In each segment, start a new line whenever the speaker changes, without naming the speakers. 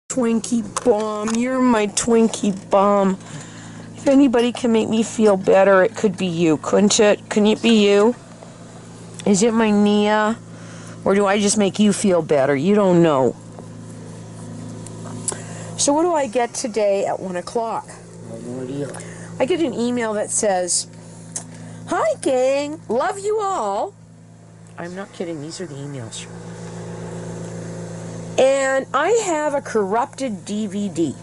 Twinkie bomb, you're my Twinkie bomb. If anybody can make me feel better, it could be you, couldn't it? Couldn't it be you? Is it my Nia? Or do I just make you feel better? You don't know. So what do I get today at 1 o'clock?
I have no idea.
I get an email that says, "Hi gang, love you all." I'm not kidding, these are the emails. And I have a corrupted DVD.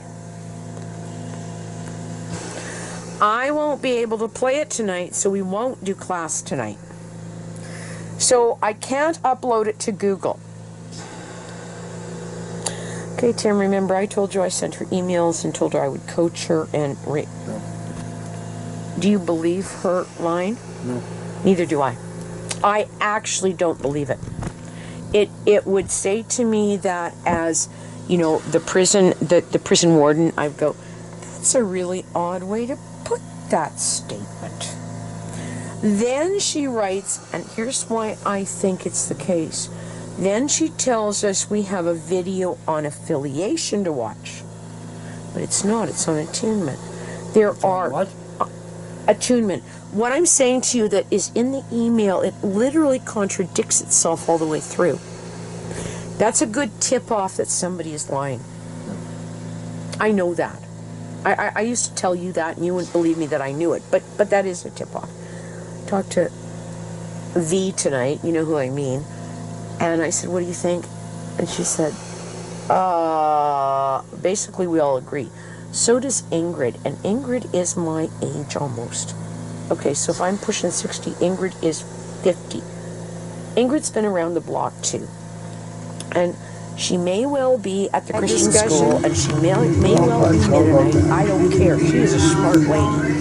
I won't be able to play it tonight, so we won't do class tonight. So I can't upload it to Google. Okay, Tim, remember I told you I sent her emails and told her I would coach her and...
No.
Do you believe her line?
No.
Neither do I. I actually don't believe it. It would say to me that as, you know, the prison warden, I would go, that's a really odd way to put that statement. Then she writes, and here's why I think it's the case. Then she tells us we have a video on affiliation to watch. But it's not, it's on attunement. There are...
What?
Attunement. What I'm saying to you that is in the email, it literally contradicts itself all the way through. That's a good tip-off that somebody is lying. I know that. I used to tell you that, and you wouldn't believe me that I knew it, but that is a tip-off. Talked to V tonight, you know who I mean, and I said, what do you think? And she said, basically we all agree. So does Ingrid, and Ingrid is my age almost. Okay, so if I'm pushing 60, Ingrid is 50. Ingrid's been around the block too. And she may well be at the Christian school, and she may well be Mennonite. I don't care. She is a smart lady.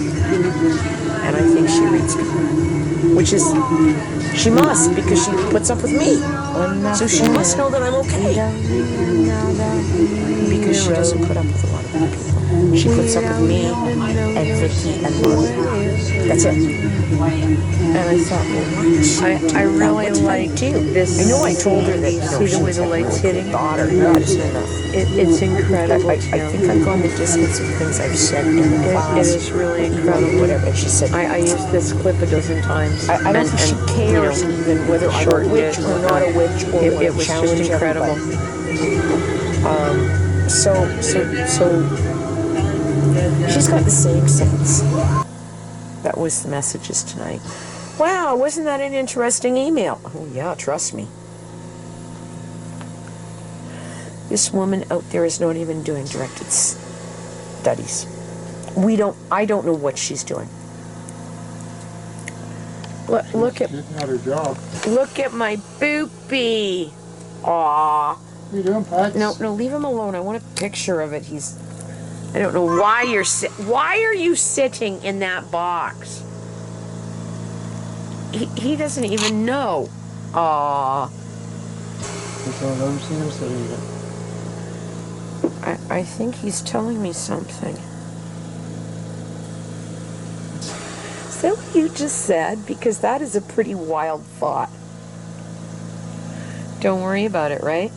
And I think she reads people. Which is, she must, because she puts up with me. So she must know that I'm okay. Because she doesn't put up with a lot of other people. She puts up with me and Vicky and Mom. That's it. And I thought, well, what?
I really like this.
I know I told her that, you know,
see the way the light's hitting.
Daughter, that isn't enough.
It's incredible.
I think I've gone the distance of things I've said in the class.
It is really incredible.
Whatever. And she said,
I used this clip a dozen times.
I don't think she cares even whether I'm a witch or not a witch, or
it was just incredible.
So she's got the same sense. That was the messages tonight. Wow, wasn't that an interesting email? Oh yeah, trust me. This woman out there is not even doing directed studies. I don't know what she's doing. Look at...
She's not her job.
Look at my boopy. Aww.
What are you doing, Pat?
No, leave him alone. I want a picture of it. I don't know why why are you sitting in that box? He doesn't even know. Aww.
I've never seen him sitting there.
I think he's telling me something. Is that what you just said? Because that is a pretty wild thought. Don't worry about it, right?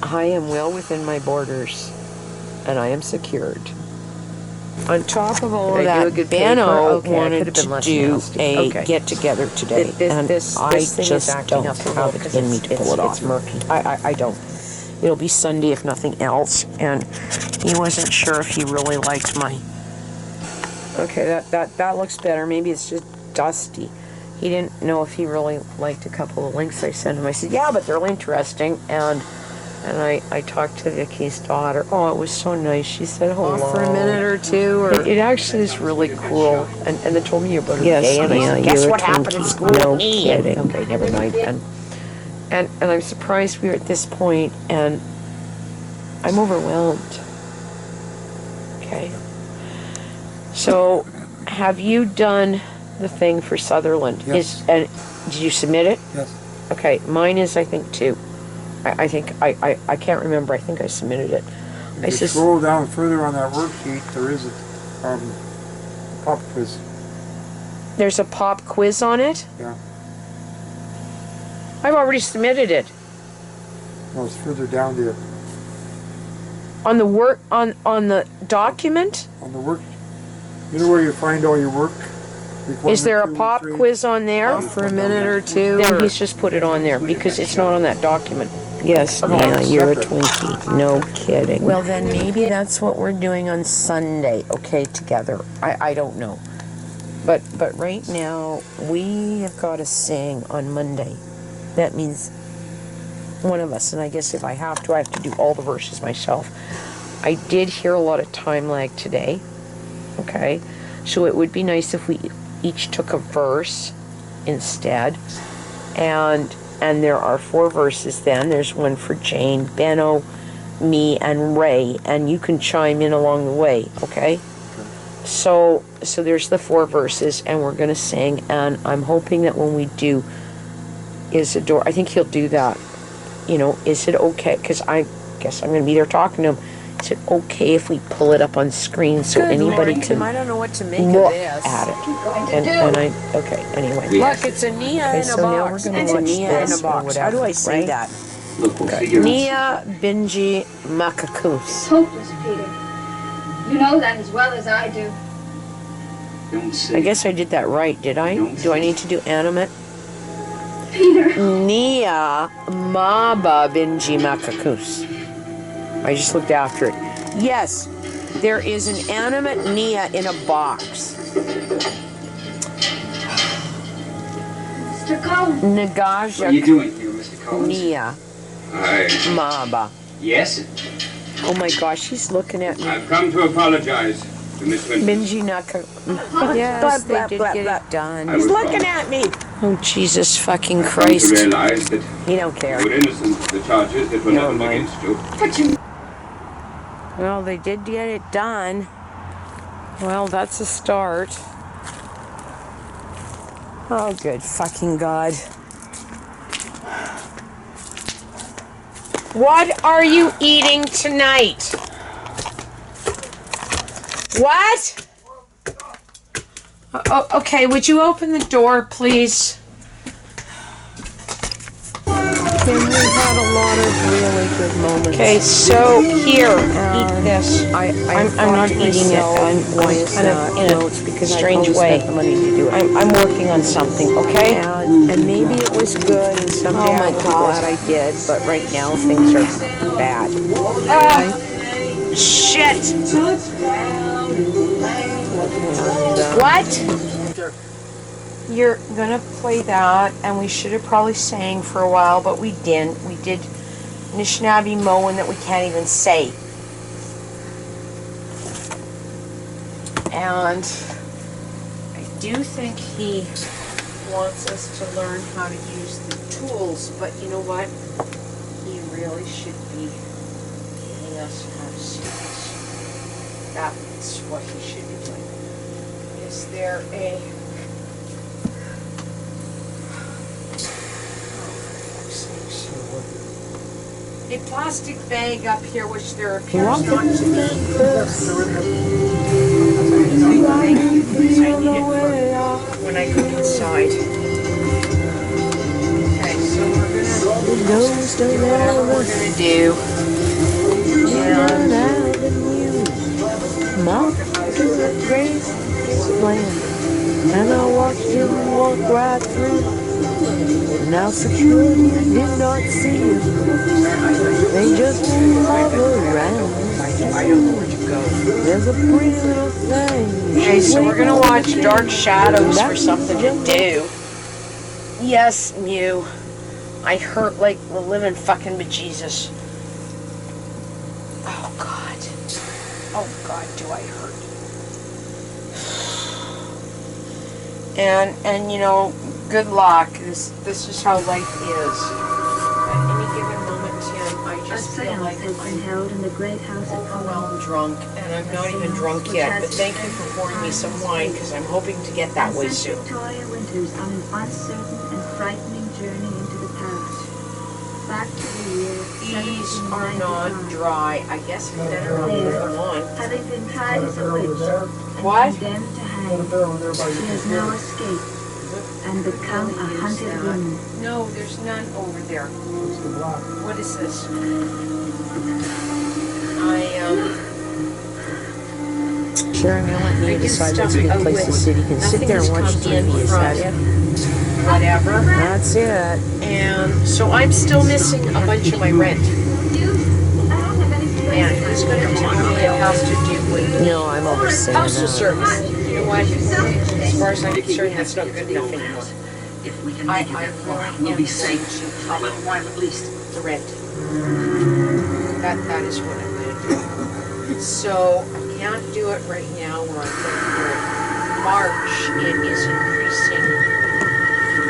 I am well within my borders, and I am secured. On top of all of that, Benno wanted to do a get-together today, and I just don't have it in me to pull it off. It's murky. I don't. It'll be Sunday if nothing else, and he wasn't sure if he really liked my... Okay, that looks better. Maybe it's just dusty. He didn't know if he really liked a couple of links I sent him. I said, yeah, but they're interesting, and I talked to Vicky's daughter. Oh, it was so nice. She said hello. For a minute or two. Or it actually is really cool. And they told me about her day, and I said, guess what happened at school? No kidding. Okay, never mind. And I'm surprised we're at this point, and I'm overwhelmed. Okay. So, have you done the thing for Sutherland?
Yes.
Did you submit it?
Yes.
Okay, mine is, I think, 2. I think, I can't remember, I think I submitted it.
If you scroll down further on that worksheet, there is a pop quiz.
There's a pop quiz on it?
Yeah.
I've already submitted it.
No, it's further down there.
On the work, on the document?
On the work, you know where you find all your work?
Is there a pop quiz on there?
For a minute or two.
Then he's just put it on there because it's not on that document. Yes,
Okay.
yeah, you're a Twinkie. No kidding.
Well,
Well, then maybe that's what we're doing on Sunday, okay, together. I don't know. But right now, we have got to sing on Monday. That means one of us, and I guess if I have to do all the verses myself. I did hear a lot of time lag today, okay? So it would be nice if we each took a verse instead. And there are 4 verses then. There's one for Jane, Benno, me, and Ray, and you can chime in along the way, okay? So there's the 4 verses, and we're going to sing, and I'm hoping that when we do Isidore, I think he'll do that. You know, is it okay? Because I guess I'm going to be there talking to him. Is it okay if we pull it up on screen so anybody can
I don't know what to make
look
of this.
at it? And I, okay, anyway.
Look, it's a Nia
Okay,
in a
so now
box.
we're gonna
It's a
watch
Nia in
this
a
or
box. How do I
whatever,
say
right?
that?
Look, we'll figure it
Nia Binji Makakus.
Hopeless, Peter. You know that as well as I do.
Don't say.
I guess I did that right, did I? Do I need to do animate?
Peter.
Nia Maba Binji Makakus. I just looked after it. Yes, there is an animate Nia in a box.
Mr. Collins.
What are you
Nagaja
doing here, Mr. Collins?
Nia Maba.
Yes,
Oh my gosh, he's looking at me.
I've come to apologize to Miss Winters.
Binji Naka.
Blah,
Yes, they
blah,
did
blah,
get
blah.
it done.
I was wrong.
Looking at me.
Oh, Jesus fucking
I've come to
Christ.
realize that
He don't care.
you were innocent of the charges that were
Never
leveled
mind.
against you.
But you.
Well, they did get it done. Well, that's a start. Oh, good fucking God. What are you eating tonight? What? Okay, would you open the door, please?
Kim, we've had a lot of really good moments.
Okay, so here, eat this. I'm not eating it. I'm
Why is
kind
that?
of in
No,
a
it's because
strange
I've
way.
spent the money to do it.
I'm working on something, okay?
And maybe it was good, and someday
Oh my
I'll be
God.
glad I did, but right now things are bad.
Shit!
And,
What? You're gonna play that, and we should have probably sang for a while, but we didn't. We did Nishnabee Moan that we can't even say. And I do think he wants us to learn how to use the tools, but you know what? He really should be giving us how to see this. That's what he should be doing. Is there a... a plastic bag up here, which there appears not to be. I need it when I go inside. Okay, so we're gonna do whatever we're gonna do.
And I watched him walk right through. Now security did not see him. They just love around.
I don't know where to go.
There's a pretty little thing.
Okay, so we're gonna watch Dark Shadows for something to do. Yes, Mew. I hurt like the living fucking bejesus. Oh God. Oh God, do I hurt. And you know, good luck. This is how life is. At any given moment, Tim, I
A
just feel like
seance has been held in the great house at Cologne.
overwhelmed drunk, and I'm not even drunk yet. But thank you for pouring me some wine, because I'm hoping to get that way soon.
Victoria Winters on an uncertain and frightening journey into the past. Back to the year
These are not
1795.
dry. I guess I better not put them on.
Having been tried as a witch and
What?
condemned to hang,
There by
she has now escaped and become a hunted woman.
No, there's none over there.
It's the block.
What is this? Sharon, you'll let me decide that's a good place to sit. You can sit there and watch TV. Is that it? Whatever. That's it. And so I'm still missing a bunch of my rent. And who's going to tell me it has to do with
No, I'm overseeing
postal
that.
service? You know what? As far as I'm concerned, that's not good enough anymore.
If we can make it that far, we'll be safe for a little while at least.
The rent. That is what I'm going to do. So I can't do it right now where I'm February. March, it is increasing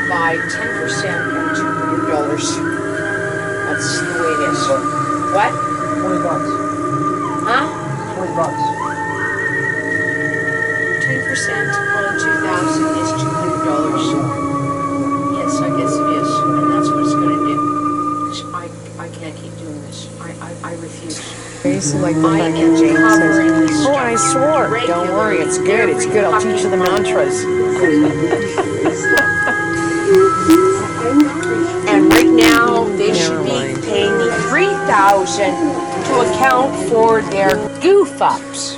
by 10% or $200. That's the way it is. What?
$20.
Huh?
$20.
10% on 2,000 is $200. Yes, I guess it is, and that's what it's going to do. I can't keep doing this. I refuse.
Crazy like the
I
fact
am
that Jane
covering
says,
this
oh, I swore. Don't worry, it's good. It's good. I'll teach you the mantras.
And right now, they should be
mind.
paying me $3,000 to account for their goof ups.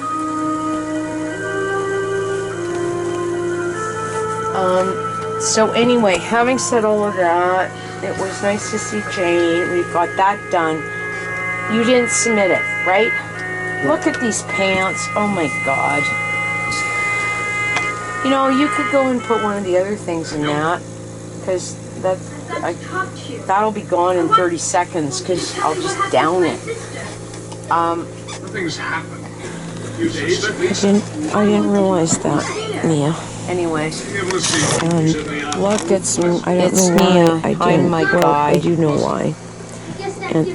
So anyway, having said all of that, it was nice to see Jane. We got that done. You didn't submit it, right? Look at these pants. Oh my God. You know, you could go and put one of the other things in that, because that'll be gone in 30 seconds, because I'll just down it.
Nothing's happened. You David?
I didn't realize that. Yeah.
Anyway,
And look, it's I don't
It's
know why
Nia.
I didn't.
I'm my
well,
guy.
I do know why. And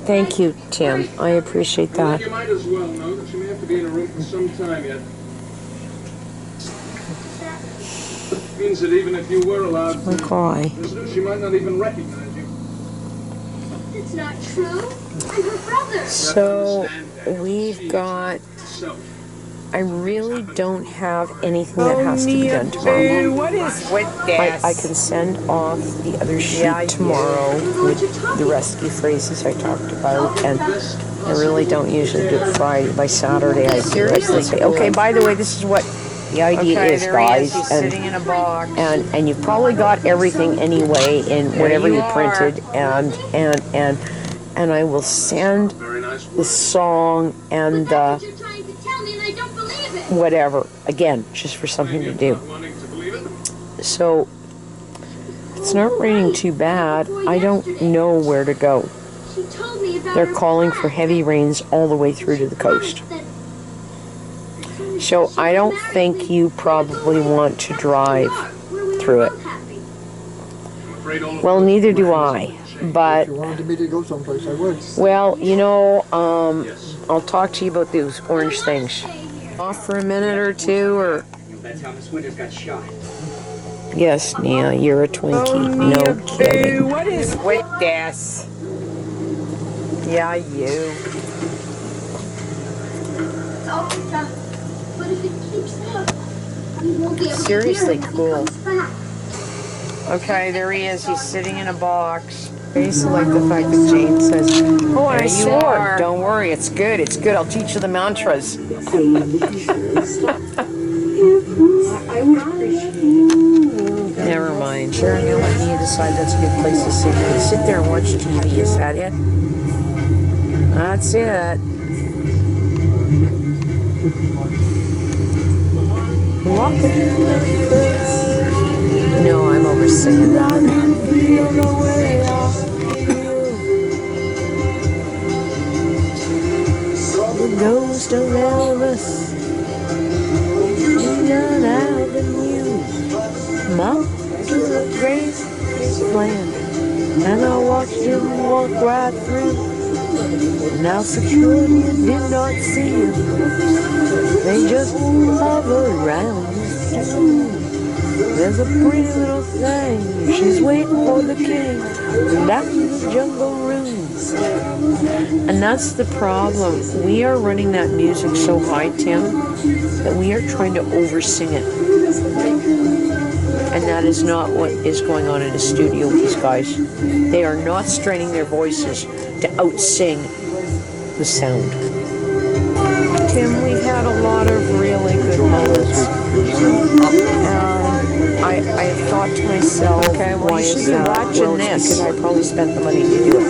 thank you, Tim. I appreciate that.
You might as well know that you may have to be in a room for some time yet. Means that even if you were allowed
My guy.
visitors, she might not even recognize you.
It's not true. I'm her brother.
So we've got.
So,
I really don't have anything that has to be done tomorrow.
what is with this?
I can send off the other sheet tomorrow with the rescue phrases I talked about, and I really don't usually do it Friday. By Saturday, I do it. I say, okay, by the way, this is what the idea is,
there
guys,
he is. He's sitting in a box.
and you've probably got everything anyway in whatever you printed, and I will send
very nice
the
work.
song and the
You're trying to tell me and I don't believe it.
whatever again, just for something to do.
Not wanting to believe it.
So it's not raining too bad. I don't know where to go.
She told me about
They're
her
calling for
plan.
heavy rains all the way through to the coast. So I don't think you probably want to drive through it.
I'm afraid all of
Well, neither do I. But,
If you wanted me to go someplace, I would.
well, you know, I'll talk to you about those orange things. Off for a minute or two, or...
That's how Miss Winters got shot.
Yes, Nia, you're a Twinkie. No kidding.
What is with this? Yeah, you.
It's always tough. But if it keeps up, we won't be able
Seriously
to hear it
cool.
when he comes back.
Okay, there he is. He's sitting in a box.
I used to like the fact that Jane says, oh, I
There you
swore.
are.
Don't worry, it's good. It's good. I'll teach you the mantras. Never mind. Sharon, you'll let me decide that's a good place to sit. You can sit there and watch TV. Is that it? That's it. No, I'm overseeing that. The ghost of Elvis, none out of you. Mom, to the grace land, and I watched him walk right through. Now security did not see him, they just hover around his tomb. There's a pretty little thing, she's waiting for the king down in the jungle rooms. And that's the problem. We are running that music so high, Tim, that we are trying to oversing it. And that is not what is going on in a studio with these guys. They are not straining their voices to outsing the sound.
Tim, we've had a lot of really good moments. And I have thought to myself,
Okay, well,
why
you should
is
be
that?
watching
Well, it's
this.
because I probably spent the money to do it.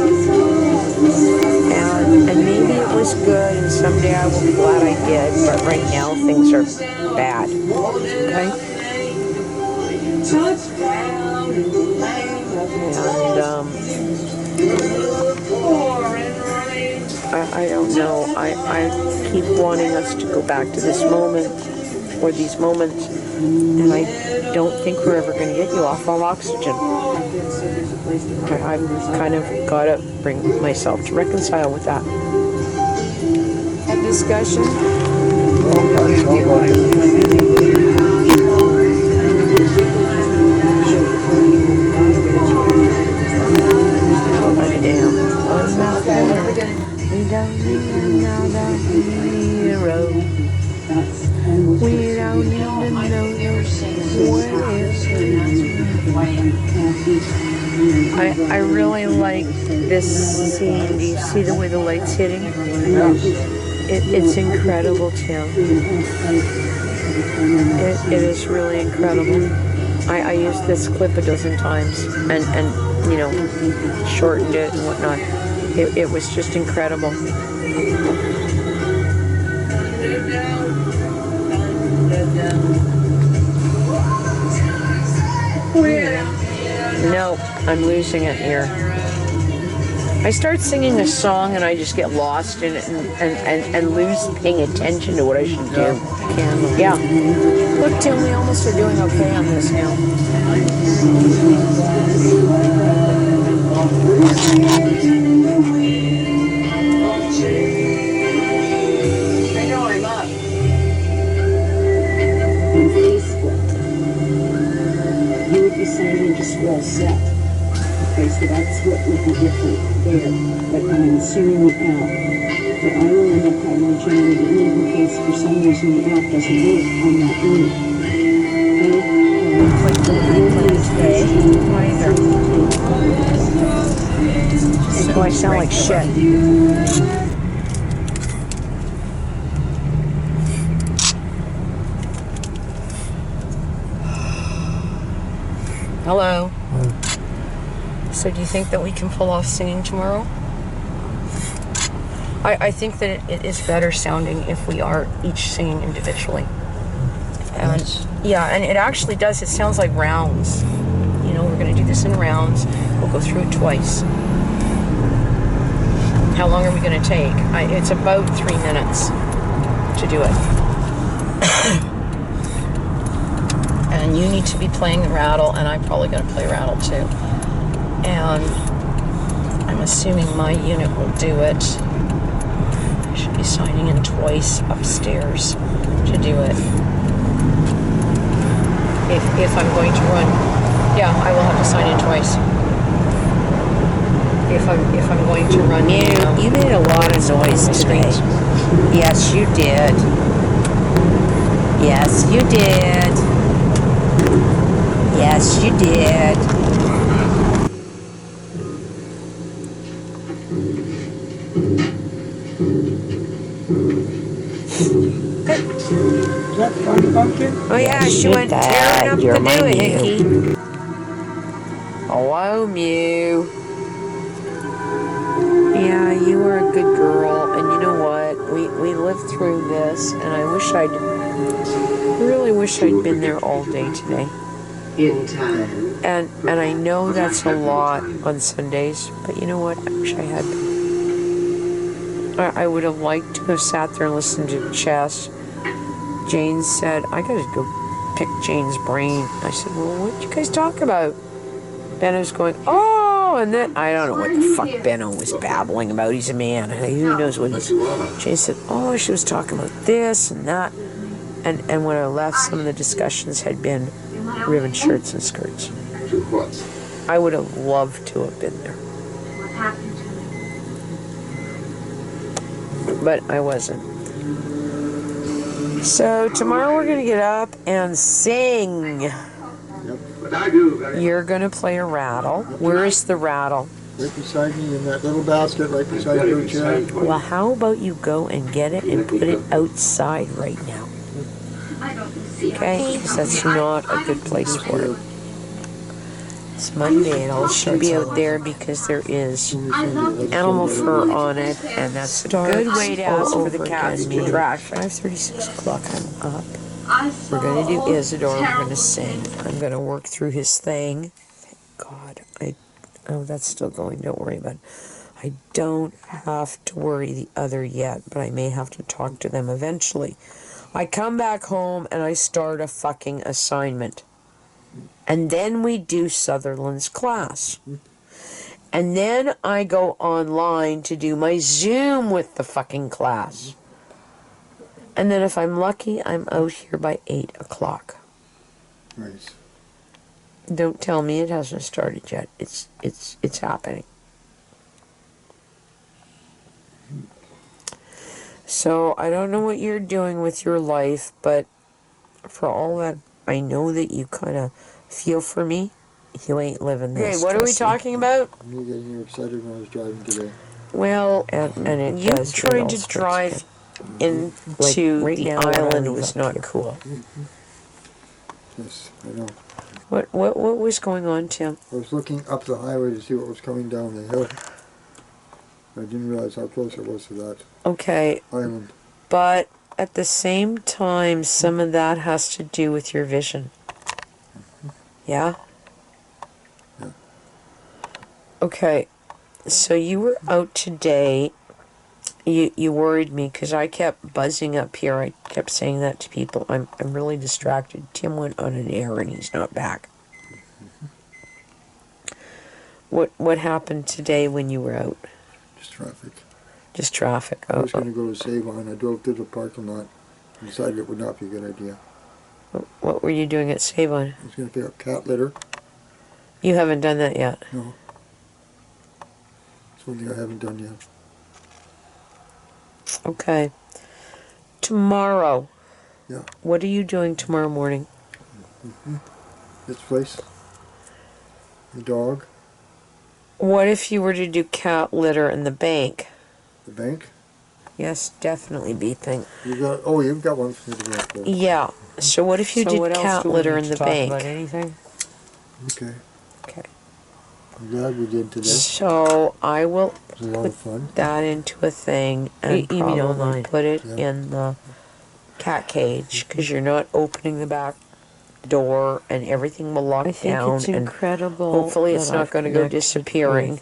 And maybe it was good, and someday I will be glad I did, but right now things are bad. Okay? And, I don't know. I keep wanting us to go back to this moment, or these moments, and I don't think we're ever going to get you off of oxygen. I've kind of got to bring myself to reconcile with that.
A discussion?
We don't need another hero. We don't need to know I really like this scene. Do you see the way the light's hitting? It's incredible, Tim. It is really incredible. I used this clip a dozen times and you know, shortened it and whatnot. It was just incredible. No, I'm losing it here. I start singing a song and I just get lost in it and lose paying attention to what I should do. Yeah.
Look, Tim, we almost are doing okay on this now.
I know I'm up.
On Facebook, you would be signing just well set. Okay, so that's what would be different there. But I'm assuming the app. But I will end up having to generate an email in case for some reason the app doesn't work on that email.
Like the replay today.
So I sound like shit. Hello. So do you think that we can pull off singing tomorrow? I think that it is better sounding if we are each singing individually. And yeah, and it actually does. It sounds like rounds. You know, we're going to do this in rounds. We'll go through it twice. How long are we going to take? It's about 3 minutes to do it. And you need to be playing the rattle, and I'm probably going to play rattle too. And I'm assuming my unit will do it. I should be signing in twice upstairs to do it. If I'm going to run, yeah, I will have to sign in twice. If I'm going to run,
You made a lot of noise today. Yes, you did. Yes, you did. Yes, you did.
Is that Funny Pumpkin?
Oh yeah, she went tearing up
You're
the
my
doohickey.
hello, Mew. Yeah, you were a good girl, and you know what? We lived through this, and I really wish I'd been there all day today.
In time.
And I know that's a lot on Sundays, but you know what? I wish I had been. I would have liked to have sat there and listened to chess. Jane said, I gotta go pick Jane's brain. I said, well, what did you guys talk about? Benno's going, oh, and then, I don't know what the fuck Benno was babbling about. He's a man. Who knows what he's... Jane said, oh, she was talking about this and that. And when I left, some of the discussions had been ribbon shirts and skirts. I would have loved to have been there.
What happened to me?
But I wasn't. So tomorrow we're going to get up and sing.
But I do.
You're going to play a rattle. Where is the rattle?
Right beside me in that little basket right beside your chair.
Well, how about you go and get it and put it outside right now? Okay? Because that's not a good place for it. It's Monday, it all should be out there because there is animal fur on it, and that's a good way to ask for the cats to trash. 5:36 o'clock, I'm up. We're going to do Isidore, we're going to sing. I'm going to work through his thing. Thank God. Oh, that's still going, don't worry about it. I don't have to worry the other yet, but I may have to talk to them eventually. I come back home and I start a fucking assignment. And then we do Sutherland's class. And then I go online to do my Zoom with the fucking class. And then if I'm lucky, I'm out here by 8 o'clock.
Nice.
Don't tell me it hasn't started yet. It's happening. So I don't know what you're doing with your life, but for all that I know that you kind of feel for me, you ain't living this. Okay, what are we talking about?
Me getting excited when I was driving today.
Well, and it you does, trying to drive into right the island was not cool.
Yes, I know.
What was going on, Tim?
I was looking up the highway to see what was coming down the hill. I didn't realize how close it was to that island.
But at the same time, some of that has to do with your vision. Yeah?
Yeah.
Okay, so you were out today. You worried me because I kept buzzing up here. I kept saying that to people. I'm really distracted. Tim went on an errand and he's not back. What happened today when you were out?
Just traffic.
Just traffic.
I was going to go to Save-On. I drove through the parking lot and decided it would not be a good idea.
What were you doing at Save-On?
I was going to pick up cat litter.
You haven't done that yet?
No. It's one thing I haven't done yet.
Okay. Tomorrow.
Yeah.
What are you doing tomorrow morning?
This place. The dog.
What if you were to do cat litter in the bank?
The bank?
Yes, definitely beeping.
You've got one for me to go for.
Yeah. So what if you did cat litter in the bank?
About anything?
Okay.
Okay.
I'm glad we did today.
So I will
It was a lot of fun.
put that into a thing and probably put it in the cat cage because you're not opening the back door and everything will lock down.
It's incredible.
And hopefully it's not going to go disappearing.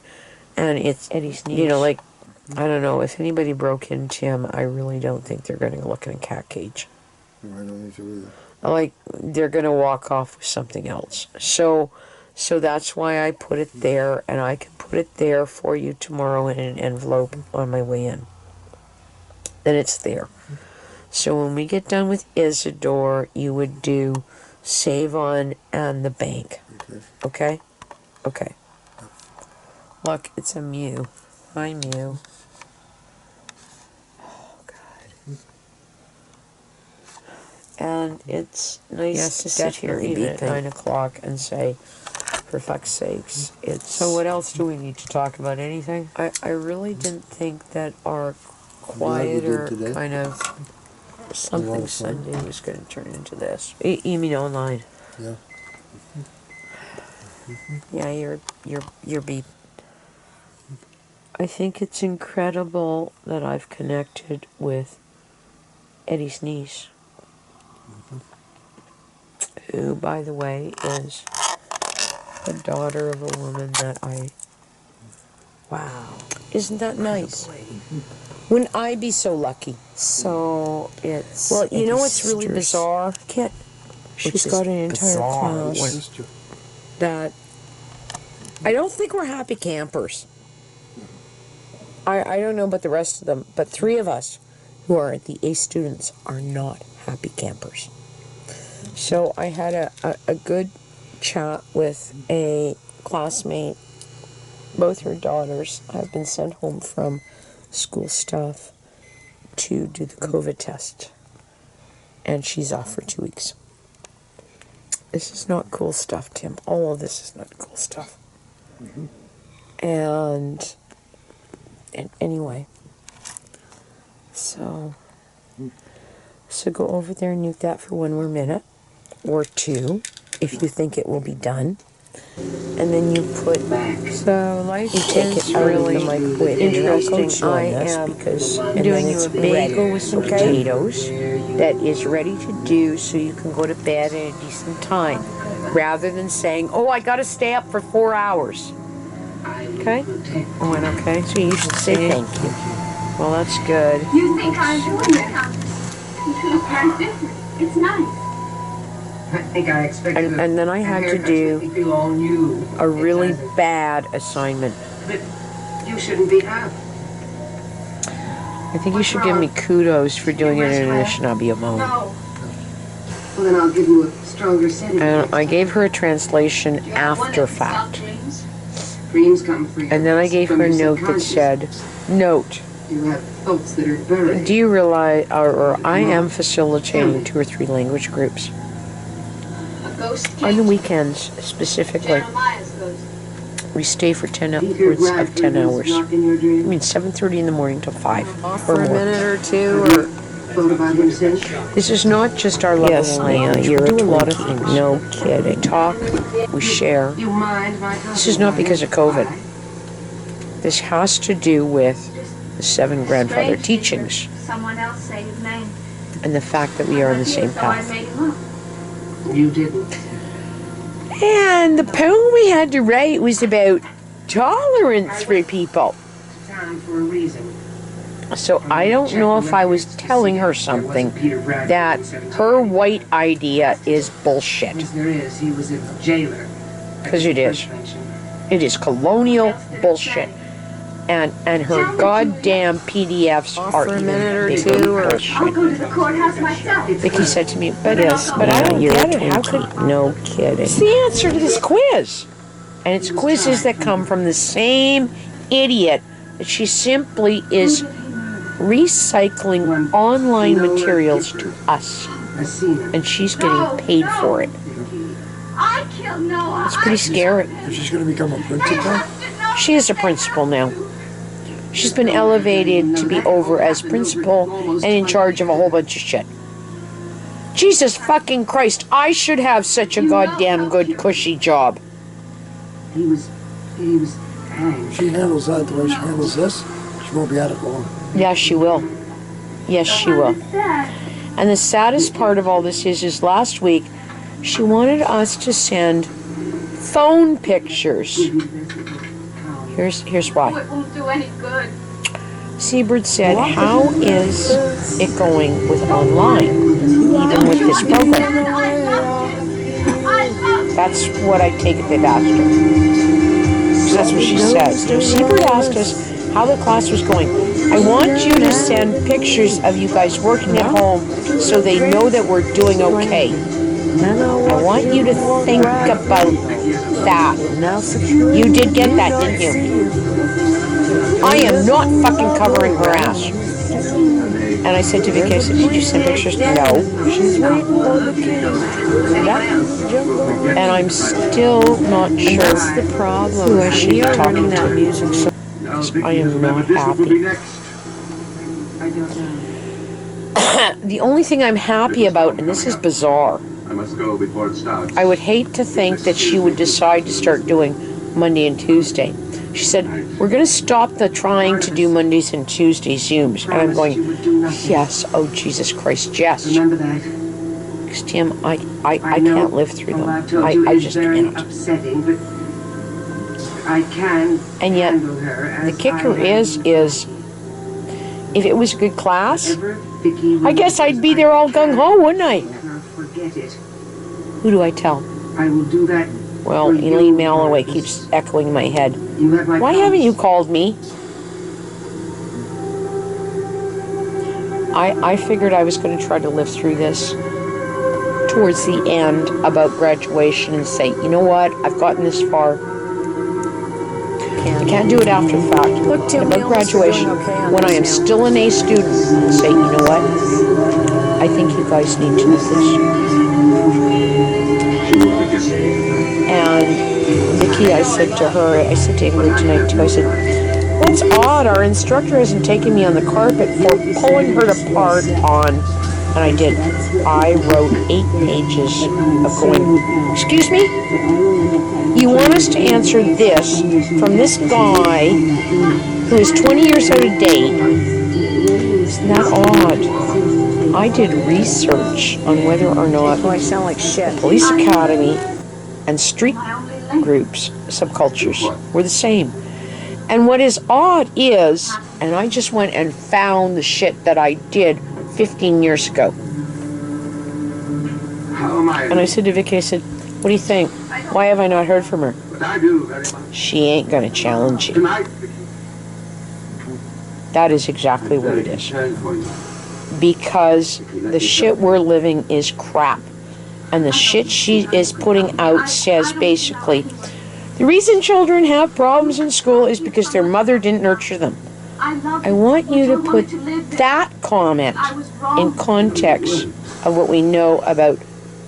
And it's, you know, like, I don't know, if anybody broke into him, I really don't think they're going to look in a cat cage.
No, I don't think so either.
Like, they're going to walk off with something else. So that's why I put it there, and I can put it there for you tomorrow in an envelope on my way in. Then it's there. So when we get done with Isidore, you would do Save-On and the bank.
Okay.
Okay? Okay. Look, it's a Mew. Hi, Mew. Oh, God. And it's nice to sit here even at 9 o'clock and say, for fuck's sakes, it's...
So what else do we need to talk about? Anything?
I really didn't think that our quieter kind of something Sunday was going to turn into this. You mean online?
Yeah.
Yeah, you're beep. I think it's incredible that I've connected with Eddie's niece, who, by the way, is the daughter of a woman that I... Wow. Isn't that nice? Wouldn't I be so lucky? So it's... Well, you know what's really bizarre? Kit. She's got an entire class that... I don't think we're happy campers. I don't know about the rest of them, but 3 of us who are the A students are not happy campers. So I had a good chat with a classmate. Both her daughters have been sent home from school stuff to do the COVID test. And she's off for 2 weeks. This is not cool stuff, Tim. All of this is not cool stuff.
And anyway, so go over there and nuke that for one more minute or two if you think it will be done. And then you put,
So life
you take
is
it out
really
of the microwave.
interesting. I am
because
doing you a bagel with some
potatoes that is ready to do so you can go to bed at a decent time. Rather than saying, oh, I got to stay up for 4 hours. Okay?
I went okay.
So you should say thank you.
Well, that's good.
You think I'm doing it, huh? It's different. It's nice.
I think I expected.
And then I had to do a really bad assignment.
But you shouldn't be up.
I think you should give me kudos for doing it in Anishinaabe Amon.
No. Well, then I'll give you a stronger setting.
And I gave her a translation after fact.
Dreams come free.
And then I gave her a note that said, note,
You have thoughts that are buried.
do you realize, or I am facilitating 2 or 3 language groups. On the weekends, specifically. We stay for 10 upwards of 10 hours. I mean, 7:30 in the morning till 5
Off
or
for a
more.
minute or two, or
Thought about himself.
This is not just our love
Yes,
of language.
you're
We do
a
a lot of things. No kidding. Talk, we share.
You mind my
This is not because of COVID. This has to do with the 7 grandfather teachings
Someone else say his name.
and the fact that we are on the same
So I
path.
made him up.
You didn't.
And the poem we had to write was about tolerance for people.
Time for a reason.
So I don't know if I was telling her something that her white idea is bullshit.
As there is, he was a jailer.
'Cause it is. It is colonial bullshit. And her goddamn PDFs
off
are
for a minute or
even bigger
two, or
I'll
bullshit.
go to the courthouse myself.
Vicky said to me, but
I don't get it. How could
no kidding? It's the answer to this quiz. And it's quizzes that come from the same idiot that she simply is recycling online materials to us.
I seen him.
And she's getting paid for it.
I killed Noah.
It's pretty scary.
She's going to become a principal?
She is a principal now. She's been elevated to be over as principal and in charge of a whole bunch of shit. Jesus fucking Christ, I should have such a goddamn good cushy job.
He was hanged.
If she handles that the way she handles this, she won't be at it long.
Yes, she will. Yes, she will. And the saddest part of all this is last week, she wanted us to send phone pictures. Here's why.
It won't do any good.
Seabird said, how is it going with online, even with this program? That's what I take it they've asked her. So that's what she said. So Seabird asked us how the class was going. I want you to send pictures of you guys working at home so they know that we're doing okay. I want you to think about that. You did get that, didn't you? I am not fucking covering her ass. And I said to Vicky, I said, did you send pictures? No. And I'm still not sure
that's the problem.
who I should be
We are
talking
running that
to.
music so
Now,
I am not
this will be
happy.
next.
I don't know.
The only thing I'm happy about, and this is bizarre,
I must go before it starts.
I would hate to think that she would decide to start doing Monday and Tuesday. She said, we're going to stop the trying to do Mondays and Tuesdays Zooms. And I'm going, yes, oh Jesus Christ, yes.
Remember that.
Because Tim, I
know.
can't live through them.
I've told you
I
it's
just
very
can't.
upsetting, but I can
And yet,
handle her as
the kicker
I
is if it was a good class,
Ever, Vicky,
I guess I'd be there all gung-ho, wouldn't I?
Never forget it.
Who do I tell?
I will do that.
Well,
for you,
Elaine Malloway
Marcus.
keeps echoing my head.
You have my
Why
promise.
haven't you called me? I figured I was going to try to live through this towards the end about graduation and say, you know what, I've gotten this far. I can't do it after the fact.
Look, Tim,
about
we almost are
graduation,
doing okay on
when I
this
am
now.
still an A student, and say, you know what, I think you guys need to know this.
She will be dismayed.
And Vicky, I said to her, I said to Ingrid tonight too, I said, that's odd, our instructor hasn't taken me on the carpet for pulling her apart on, and I did. I wrote 8 pages of going, excuse me? You want us to answer this from this guy who is 20 years out of date? Isn't that odd? I did research on whether or not
I sound like shit.
Police Academy and street groups, subcultures, were the same. And what is odd is, and I just went and found the shit that I did 15 years ago. And I said to Vicky, I said, what do you think? Why have I not heard from her? She ain't gonna challenge you. That is exactly what it is. Because the shit we're living is crap. And the shit she is putting out says basically, the reason children have problems in school is because their mother didn't nurture them. I want you to put that comment in context of what we know about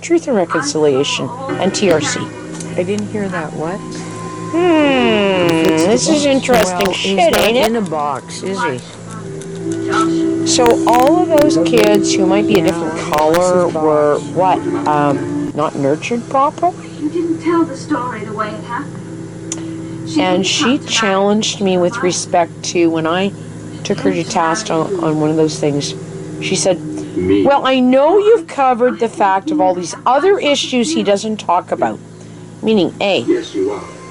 Truth and Reconciliation and TRC. I didn't hear that. What? This is interesting shit, ain't it?
In a box, is he?
So all of those kids who might be a different color were what? Not nurtured properly?
You didn't tell the story the way it happened.
And she challenged me with respect to when I took her to task on one of those things. She said, well, I know you've covered the fact of all these other issues he doesn't talk about. Meaning, A,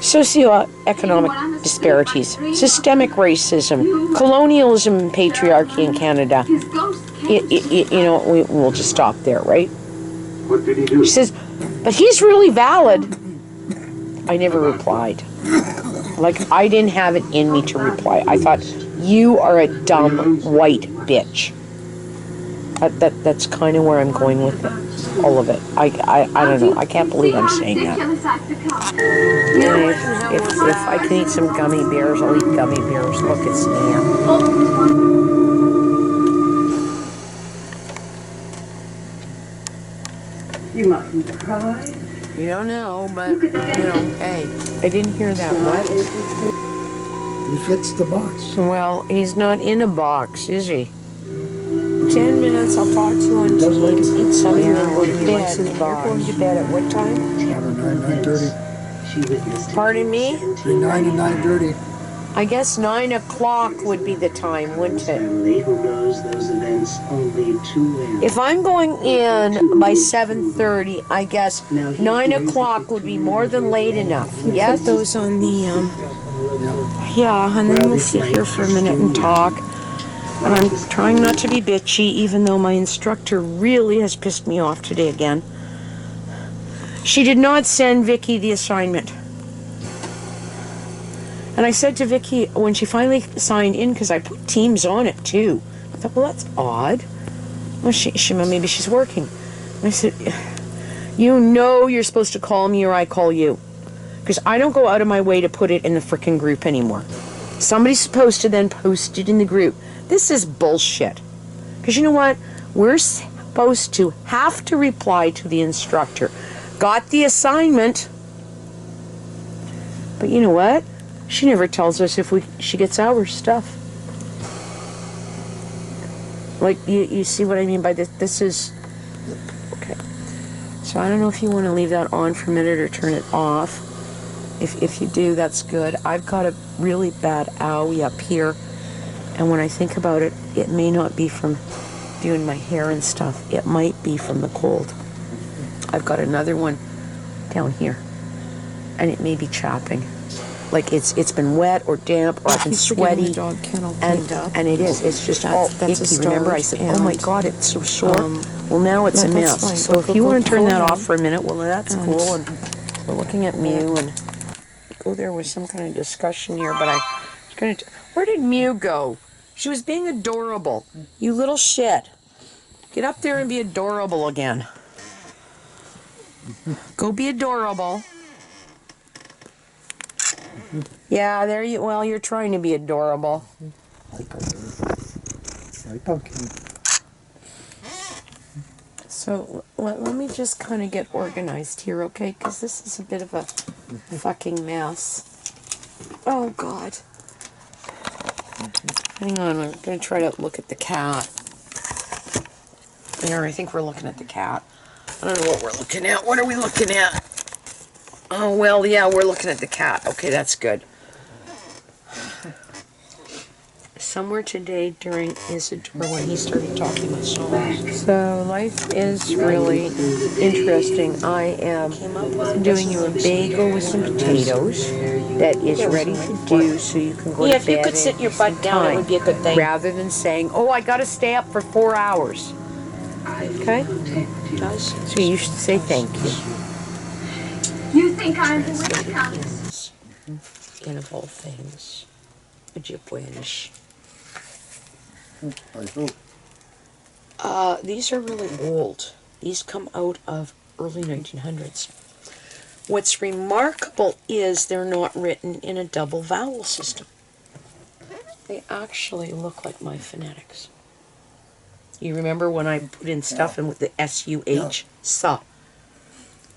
socioeconomic disparities, systemic racism, colonialism and patriarchy in Canada. You know, we'll just stop there, right?
What did he do?
She says, but he's really valid. I never replied. Like, I didn't have it in me to reply. I thought, you are a dumb white bitch. That's kind of where I'm going with it. All of it. I don't know. I can't believe I'm saying that. If I can eat some gummy bears, I'll eat gummy bears. Look, it's Nan.
You mustn't cry.
You don't know, but, you know, hey.
I didn't hear that. What?
He fits the box.
Well, he's not in a box, is he? 10 minutes, I'll talk to you on Teams, eat something, and then go to bed. You're going to bed at what time?
9:30.
Pardon me?
Between 9 and 9:30.
I guess 9 o'clock would be the time, wouldn't it?
Family who knows those events only too well.
If I'm going in by 7:30, I guess 9 o'clock would be more than late enough. Yes? Put those on the, yeah, and then we'll sit here for a minute and talk. And I'm trying not to be bitchy, even though my instructor really has pissed me off today again. She did not send Vicky the assignment. And I said to Vicky, when she finally signed in, because I put Teams on it too, I thought, well, that's odd. Well, maybe she's working. And I said, you know you're supposed to call me or I call you. Because I don't go out of my way to put it in the frickin' group anymore. Somebody's supposed to then post it in the group. This is bullshit. Because you know what? We're supposed to have to reply to the instructor. Got the assignment. But you know what? She never tells us if she gets our stuff. Like, you see what I mean by this? This is... Okay. So I don't know if you want to leave that on for a minute or turn it off. If you do, that's good. I've got a really bad owie up here. And when I think about it, it may not be from doing my hair and stuff. It might be from the cold. I've got another one down here. And it may be chapping. Like it's been wet or damp or I've been sweaty.
Dog kennel
and it is. It's just all icky. Remember I said, oh my God, it's so sore. Well, now it's a mess.
Fine.
So if you want to turn that off for a minute, well, that's cool. And we're looking at Mew and... Oh, there was some kind of discussion here, but I was going to... Where did Mew go? She was being adorable. You little shit. Get up there and be adorable again. Go be adorable. Yeah, there you... Well, you're trying to be adorable. So, let me just kind of get organized here, okay? Because this is a bit of a fucking mess. Oh, God. Hang on, I'm going to try to look at the cat. There, I think we're looking at the cat. I don't know what we're looking at. What are we looking at? Oh, well, yeah, we're looking at the cat. Okay, that's good. Somewhere today during Isidore when he started talking about songs. So life is really interesting. I am doing you a bagel with some potatoes that is ready to do so you can go to bed. Yeah, if you could sit your butt down, it would be a good thing. Rather than saying, oh, I got to stay up for 4 hours. Okay? So you should say thank you.
You think I'm the witch countess?
And of all things, would you wish?
I hope.
These are really old. These come out of early 1900s. What's remarkable is they're not written in a double vowel system. They actually look like my phonetics. You remember when I put in stuff in with the S-U-H? Sa.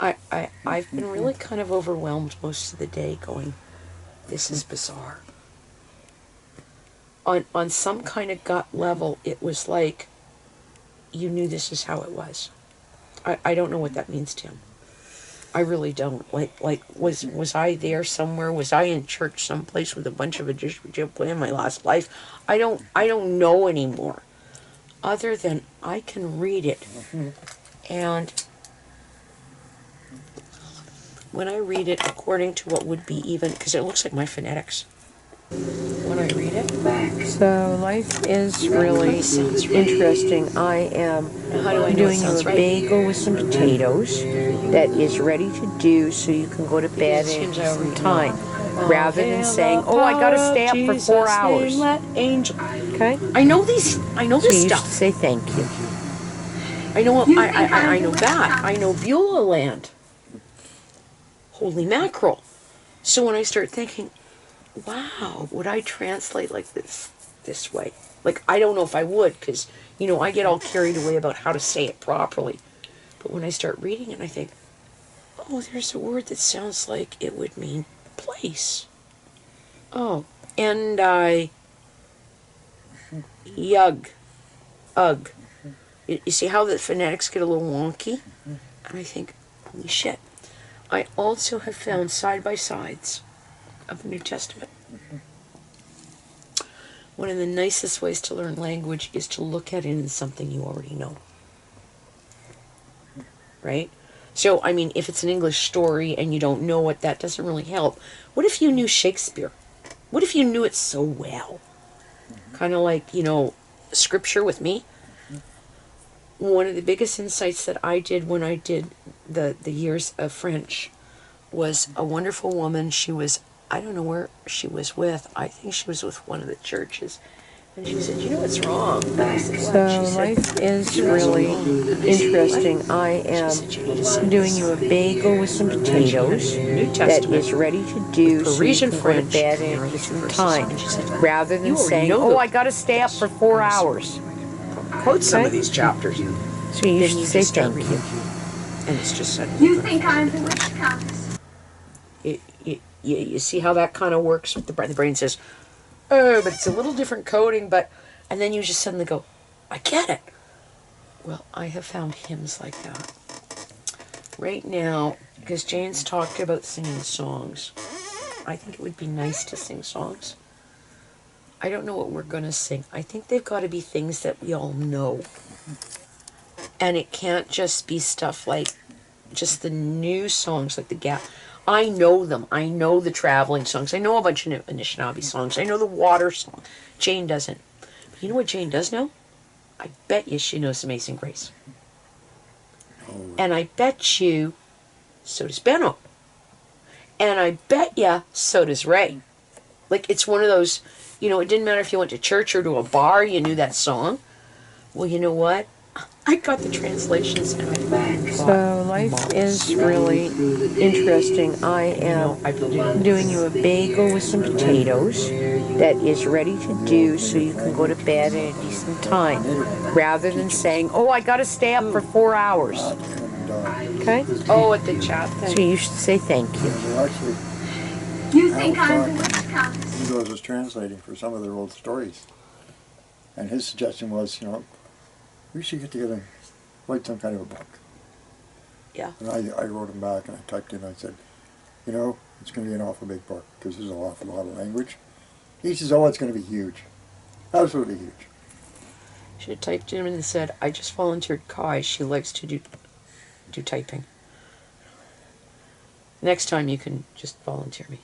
I've been really kind of overwhelmed most of the day going, this is bizarre. On some kind of gut level, it was like you knew this is how it was. I don't know what that means, Tim. I really don't. Like was I there somewhere? Was I in church someplace with a bunch of Ojibwe in my last life? I don't know anymore. Other than I can read it. And when I read it according to what would be even, because it looks like my phonetics. When I read it. So life is really interesting. I am doing you a bagel with some potatoes that is ready to do so you can go to bed in some time. Rather than saying, oh, I got to stay up for 4 hours. Okay? I know this stuff. So you should say thank you. I know I know that. I know Beulah Land. Holy mackerel. So when I start thinking, wow, would I translate like this way? Like, I don't know if I would, because, I get all carried away about how to say it properly. But when I start reading it, I think, oh, there's a word that sounds like it would mean place. Oh, and ugh. You see how the phonetics get a little wonky? And I think, holy shit. I also have found side-by-sides of the New Testament. One of the nicest ways to learn language is to look at it in something you already know. Right? So, I mean, if it's an English story and you don't know it, that doesn't really help. What if you knew Shakespeare? What if you knew it so well? Kind of like, scripture with me. One of the biggest insights that I did when I did the years of French was a wonderful woman. She was, I don't know where she was with. I think she was with one of the churches. And she said, you know what's wrong? So life is really interesting. I am doing you a bagel with some potatoes that is ready to do so you can go to bed in some time. Rather than saying, oh, I got to stay up for 4 hours. Quote some of these chapters. So you should say thank you. And it's just suddenly.
You think I'm the witch countess?
You see how that kind of works with the brain? The brain says, oh, but it's a little different coding, but... And then you just suddenly go, I get it. Well, I have found hymns like that. Right now, because Jane's talked about singing songs, I think it would be nice to sing songs. I don't know what we're going to sing. I think they've got to be things that we all know. And it can't just be stuff like just the new songs, like the Gap. I know them. I know the traveling songs. I know a bunch of Anishinaabe songs. I know the water song. Jane doesn't. But you know what Jane does know? I bet you she knows Amazing Grace. And I bet you so does Benno. And I bet you so does Ray. Like, it's one of those... it didn't matter if you went to church or to a bar, you knew that song. Well, you know what? I got the translations and I found. So life is really interesting. I am doing you a bagel with some potatoes that is ready to do so you can go to bed in a decent time. Rather than saying, oh, I got to stay up for 4 hours. Okay.
Oh, at the chat thing.
So you should say thank you.
They actually,
You think I'm the witch?
he was translating for some of their old stories. And his suggestion was, we should get together and write some kind of a book.
Yeah.
And I wrote him back and I typed in, I said, it's going to be an awful big book because there's an awful lot of language. He says, oh, it's going to be huge. Absolutely huge.
Should have typed in and said, I just volunteered Kai. She likes to do typing. Next time you can just volunteer me.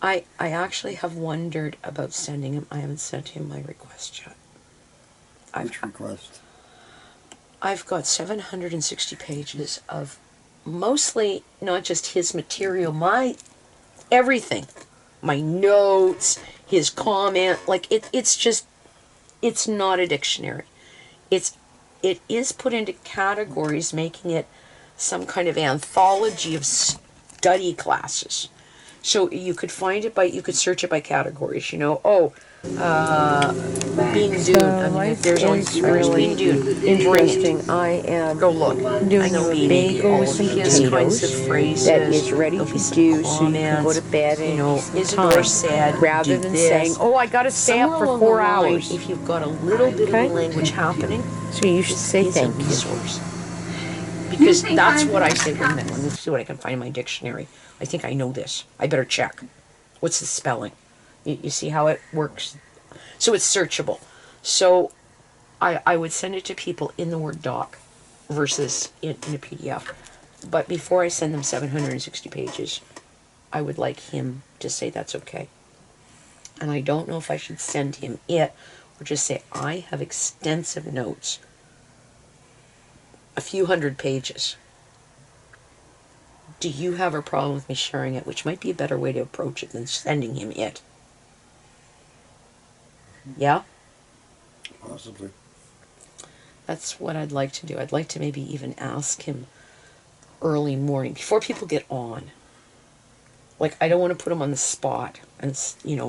I actually have wondered about sending him. I haven't sent him my request yet.
Which request?
I've got 760 pages of mostly not just his material, my everything. My notes, his comment, it's not a dictionary. It is put into categories, making it some kind of anthology of study classes. So you could find it you could search it by categories, Bean Dune. I mean, there's only Bean Dune.
Interesting. I am
Go look.
doing a bagel with some potatoes that is ready to do, so you can go to bed in
Isadora said,
rather than saying, oh, I got to stay up for 4 hours.
If you've got a little bit of language happening,
so you should say thank you.
Resource. Because that's what I say. Wait a minute, let me see what I can find in my dictionary. I think I know this. I better check. What's the spelling? You see how it works? So it's searchable. So I would send it to people in the Word doc versus in a PDF. But before I send them 760 pages, I would like him to say that's okay. And I don't know if I should send him it or just say, I have extensive notes. A few hundred pages. Do you have a problem with me sharing it? Which might be a better way to approach it than sending him it. Yeah?
Possibly.
That's what I'd like to do. I'd like to maybe even ask him early morning, before people get on. Like, I don't want to put him on the spot, and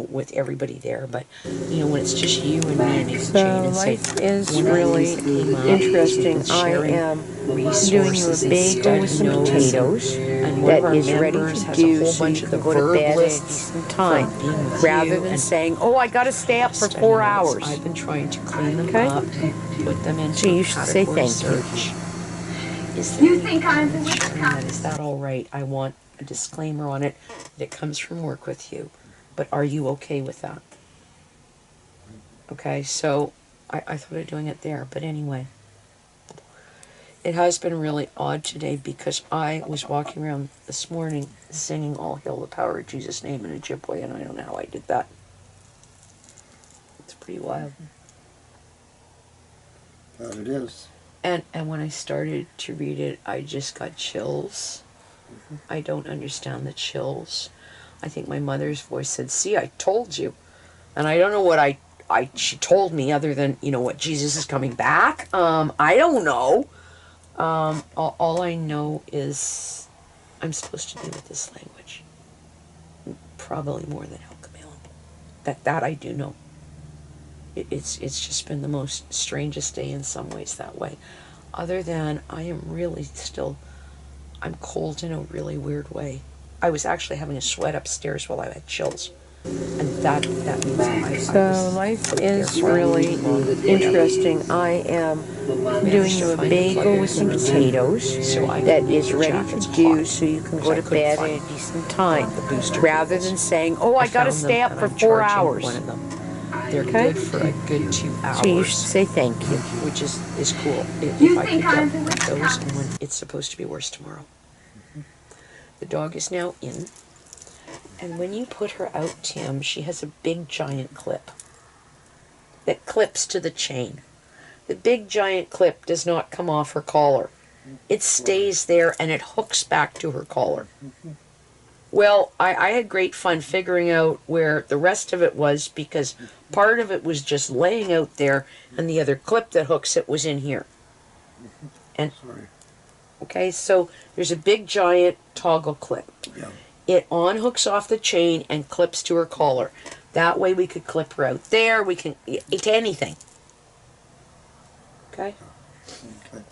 with everybody there, but, when it's just you and me and Jane and say,
life is really interesting. I am doing you a bagel with some potatoes that is ready to do, so you can go to bed at a decent time, rather than saying, oh, I got to stay up for 4 hours.
I've been trying to clean them up, put them into
so you should say thank you.
You think I'm the witch?
Is that all right? I want a disclaimer on it that it comes from work with you, but are you okay with that? Okay, so I thought of doing it there, but anyway, it has been really odd today because I was walking around this morning singing All Hail the Power of Jesus' Name in Ojibwe, and I don't know how I did that. It's pretty wild.
That it is.
And when I started to read it, I just got chills. I don't understand the chills. I think my mother's voice said, see, I told you. And I don't know what she told me other than, what, Jesus is coming back? I don't know. All I know is I'm supposed to be with this language. Probably more than El Camino. That I do know. It's just been the most strangest day in some ways that way. Other than I am really still... I'm cold in a really weird way. I was actually having a sweat upstairs while I had chills. And that means
life is really interesting. I am doing you a bagel with some potatoes that is ready to do, so you can go to bed at a decent time, rather than saying, oh, I got to stay up for 4 hours.
They're good for a good 2 hours.
So you should say thank you.
Which is cool. If I could get those, and when it's supposed to be worse tomorrow. The dog is now in. And when you put her out, Tim, she has a big giant clip that clips to the chain. The big giant clip does not come off her collar. It stays there and it hooks back to her collar. Well, I had great fun figuring out where the rest of it was, because part of it was just laying out there and the other clip that hooks it was in here. And okay, so there's a big giant toggle clip.
Yeah.
It hooks off the chain and clips to her collar. That way we could clip her out there. We can, to anything. Okay?
Okay.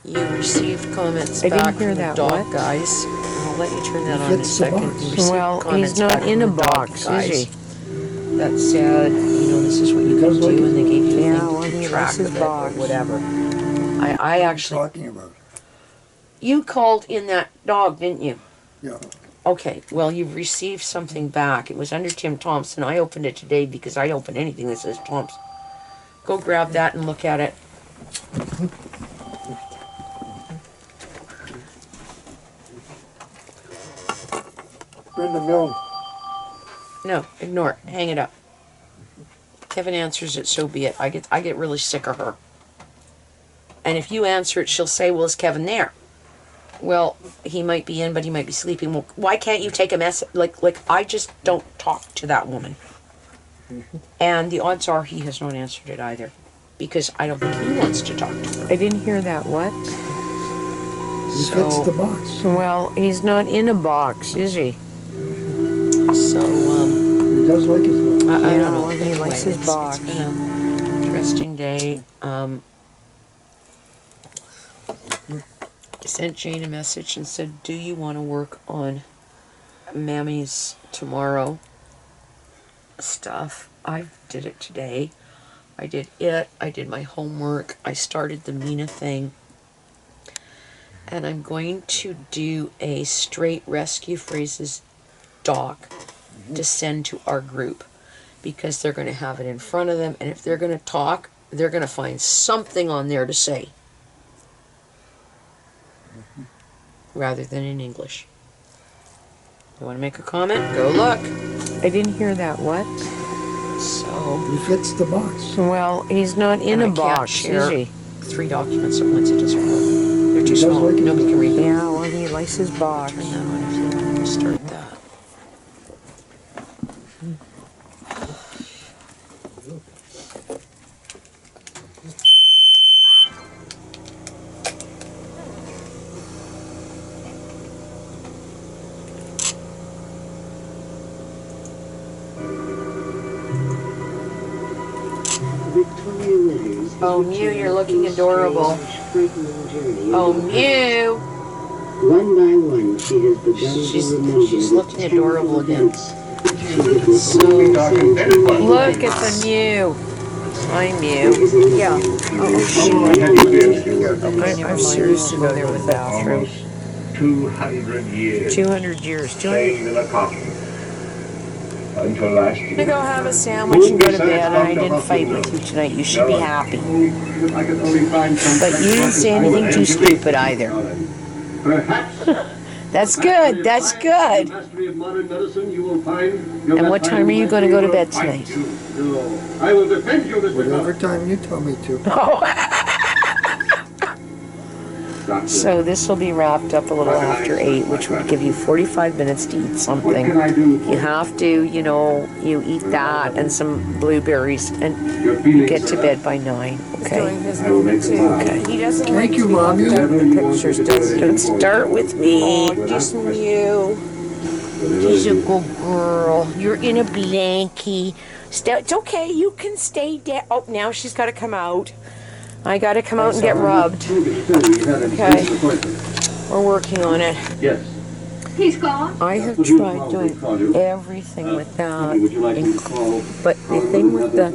You received comments
I didn't
back
hear
from the
that,
dog
what?
guys. I'll let you turn that on in a
Fits the
second.
box.
You received
Well,
comments
he's not
back
in
from
a
the dog
box,
guys
is he?
that said, this is what you can do, and they gave you a
Yeah,
thing
well,
to keep
he
track
likes his
of it,
box.
or whatever. I
What are you
actually,
talking about?
you called in that dog, didn't you?
Yeah.
Okay, well, you've received something back. It was under Tim Thompson. I opened it today because I open anything that says Thompson. Go grab that and look at it.
Brenda Milne.
No, ignore it. Hang it up. Kevin answers it, so be it. I get really sick of her. And if you answer it, she'll say, well, is Kevin there? Well, he might be in, but he might be sleeping. Well, why can't you take a message? Like I just don't talk to that woman. And the odds are he has not answered it either. Because I don't think he wants to talk to her.
I didn't hear that, what?
He fits the box.
Well, he's not in a box, is he?
So,
He does like his box.
I
Yeah,
don't know.
well, he
Anyway,
likes his box.
It's been an interesting day. I sent Jane a message and said, do you want to work on Mammy's tomorrow stuff? I did it today. I did it. I did my homework. I started the Mina thing. And I'm going to do a straight rescue phrases doc to send to our group, because they're going to have it in front of them, and if they're going to talk, they're going to find something on there to say rather than in English. You want to make a comment? Go look.
I didn't hear that, what?
So,
He fits the box.
Well, he's not in
and
a
I can't
box,
share
is he?
3 documents at once. It doesn't work. They're too
does
small.
like it.
Nobody can read them.
Yeah, well, he likes his box.
Turn that on if you want to start that.
Victoria Letters.
Oh, Mew, you're looking adorable. Oh, Mew!
One by one, she has begun
She's looking adorable again.
Look at the Mew. Hi, Mew. Yeah. I'm serious to go there with the bathroom.
200 years.
200 years.
Staying in a coffin. Until last
I'm
year.
gonna go have a sandwich and go to bed, and I didn't fight with you tonight. You should be happy.
I could only find some.
But you didn't say anything too stupid either.
Perhaps.
That's good. That's good.
Mastery of modern medicine, you will find.
And what time are you going to go to bed tonight?
I will defend you, Mr.
Whatever time you tell me to.
So this will be wrapped up a little after 8, which would give you 45 minutes to eat something. You have to, you eat that and some blueberries, and you get to bed by 9. Okay. Okay.
He doesn't
Thank you, Mommy.
The pictures don't start with me.
Oh, just Mew.
He's a good girl. You're in a blankie. It's okay. You can stay down. Oh, now she's got to come out. I got to come out and get rubbed. Okay. We're working on it.
Yes.
He's gone.
I have tried doing everything with that, but the thing with the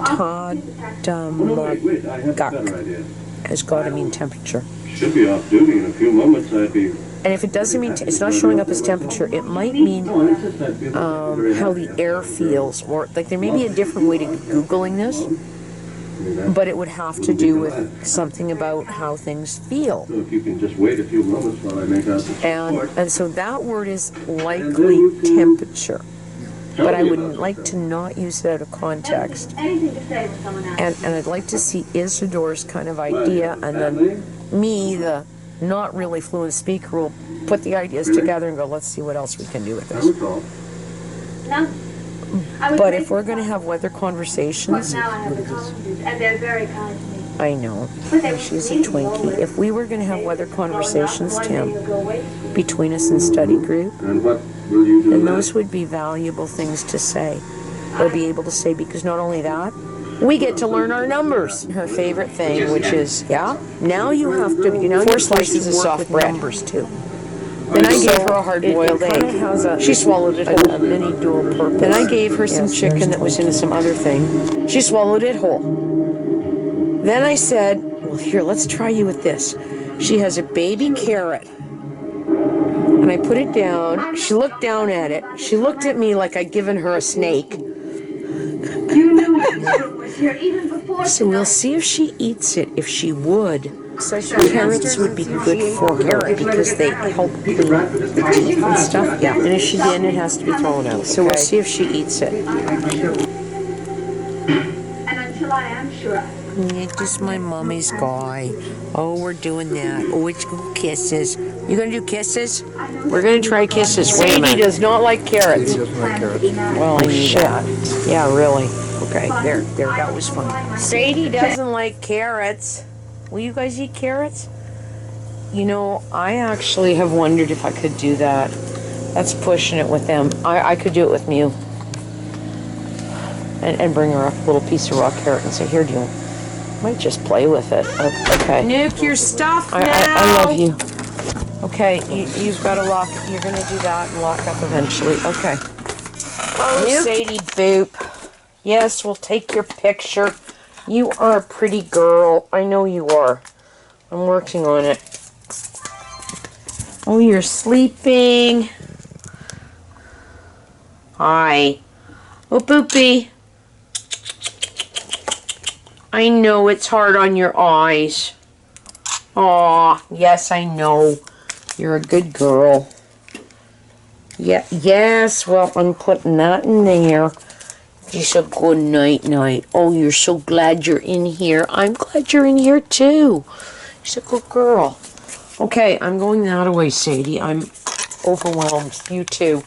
Todd Guck has got to mean temperature.
Should be off duty in a few moments. I'd be.
And if it doesn't mean, it's not showing up as temperature, it might mean how the air feels, or like there may be a different way to be Googling this, but it would have to do with something about how things feel.
So if you can just wait a few moments while I make out the report.
And so that word is likely temperature, but I would like to not use it out of context.
Anything to say with someone else.
And I'd like to see Isidore's kind of idea, and then me, the not really fluent speaker, will put the ideas together and go, let's see what else we can do with this.
No. I was
But
raised
if we're going to
by-
have weather conversations,
Now I have the colleges, and they're very kind to me.
I know,
But they
she's a
leave me
Twinkie.
always.
If we were going to have weather conversations,
One day
Tim,
you'll go away.
between us in study group,
And what will you do
then
now?
those would be valuable things to say, or be able to say, because not only that,
we get to learn our numbers. Her favorite thing, which is,
Now you have to,
4 slices of soft bread.
numbers too.
Then I gave her a hard-boiled
It kinda
egg.
has a-
She swallowed it
a
whole.
mini dual purpose.
Then I gave her some
Yes,
chicken
there's
that was in some other thing. She swallowed it whole. Then I said, well, here, let's try you with this. She has a baby carrot. And I put it down. She looked down at it. She looked at me like I'd given her a snake.
You knew it was here even before.
So we'll see if she eats it, if she would.
So
Carrots would be good for her because they help clean the teeth and stuff. Yeah, and if she didn't, it has to be thrown out. So we'll see if she eats it.
And until I am sure.
It's just my mommy's guy. Oh, we're doing that. Oh, it's kisses. You gonna do kisses?
We're gonna try kisses. Wait a
Sadie
minute.
does not like carrots.
He doesn't like carrots.
Well, I knew that. Yeah, really.
Okay, there, that was fun.
Sadie doesn't like carrots. Will you guys eat carrots? You know, I actually have wondered if I could do that. That's pushing it with them. I could do it with Mew. And bring her a little piece of raw carrot and say, here, do you might just play with it. Okay.
Nuke your stuff now.
I love you. Okay, you've got to lock. You're going to do that and lock up eventually. Okay. Oh,
Nuke.
Sadie Boop. Yes, we'll take your picture. You are a pretty girl. I know you are. I'm working on it. Oh, you're sleeping. Hi. Oh, Boopy. I know it's hard on your eyes. Aw, yes, I know. You're a good girl. Yeah, yes, well, I'm putting that in there. You said good night, night. Oh, you're so glad you're in here. I'm glad you're in here, too. She's a good girl. Okay, I'm going that away, Sadie. I'm overwhelmed. You too.